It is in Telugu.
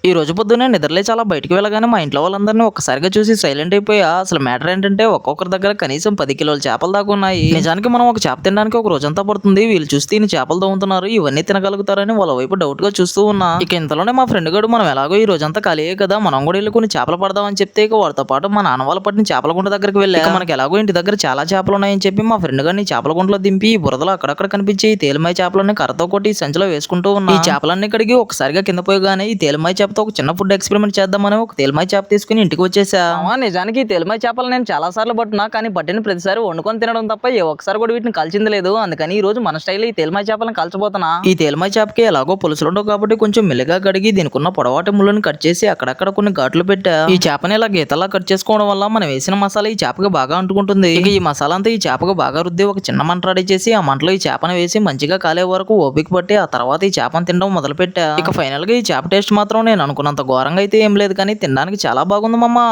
ఈ రోజు పొద్దున్నే నిద్రలేచి అలా బయటికి వెళ్ళగానే మా ఇంట్లో వాళ్ళందరినీ ఒక్కసారిగా చూసి సైలెంట్ అయిపోయా. అసలు మ్యాటర్ ఏంటంటే ఒక్కొక్కరి దగ్గర కనీసం 10 కిలోల చేపలు దాకా ఉన్నాయి. నిజానికి మనం ఒక చేప తినడానికి ఒక రోజంతా పడుతుంది. వీళ్ళు చూస్తే ఇన్ని చేపలు తవ్వుతున్నారు, ఇవన్నీ తినగలుగుతారని వాళ్ళ వైపు డౌట్ గా చూస్తూ ఉన్నా. ఇక ఇంతలోనే మా ఫ్రెండ్ గడు మనం ఎలాగో ఈ రోజంతా ఖాళీయే కదా, మనం కూడా వెళ్ళి కొన్ని చేపలు పడదామని చెప్తే ఇక వాడితో పాటు మా నాన్న వాళ్ళ పట్టిన చేపల గుంట దగ్గరికి వెళ్ళా. ఇక మనకి ఎలాగో ఇంటి దగ్గర చాలా చేపలు ఉన్నాయని చెప్పి మా ఫ్రెండ్ గారిని చేపల గుంటలో దింపి ఈ బురదలో అక్కడక్కడ కనిపించి ఈ తేలిమాయ చేపలన్నీ కర్రతో కొట్టి ఈ సంచిలో వేసుకుంటూ ఉన్నా. ఈ చేపలన్నీ కడిగి ఒకసారిగా కింద పోయగానే ఈ తేలిమాయ చేపతో ఒక చిన్న ఫుడ్ ఎక్స్పెరిమెంట్ చేద్దామని ఒక తేలిమాయ చేప తీసుకుని ఇంటికి వచ్చేసా. నిజానికి ఈ తేలిమాయ చేపలు నేను చాలా సార్లు పట్టినా, కానీ పట్టిన ప్రతిసారి వండుకొని తినడం తప్ప ఏ ఒక్కసారి కూడా వీటిని కలిసింది లేదు. అందుకని ఈ రోజు మన స్టైల్ ఈ తేలిమాయ చేపలను కలచబోతున్నా. ఈ తేలిమాయ చేపకి ఎలాగో పులుసులు ఉండవు కాబట్టి కొంచెం మెల్లిగా కడిగి దీనికున్న పొడవాటి ముళ్ళని కట్ చేసి అక్కడక్కడ కొన్ని ఘాట్లు పెట్టా. ఈ చేపని ఇలా గీతలా కట్ చేసుకోవడం వల్ల మనం వేసిన మసాలా ఈ చేపకి బాగా అంటుకుంటుంది. ఇక ఈ మసాలా అంతా ఈ చేపకు బాగా రుద్ది ఒక చిన్న మంట రెడీ చేసి ఆ మంటలో ఈ చేపను వేసి మంచిగా కాలే వరకు ఓపిక పట్టి ఆ తర్వాత ఈ చేపను తినడం మొదలు పెట్టా. ఇక ఫైనల్ గా ఈ చేప టేస్ట్ మాత్రం నేను అనుకున్నంత ఘోరంగా అయితే ఏం లేదు, కానీ తినడానికి చాలా బాగుంది మమ్మా.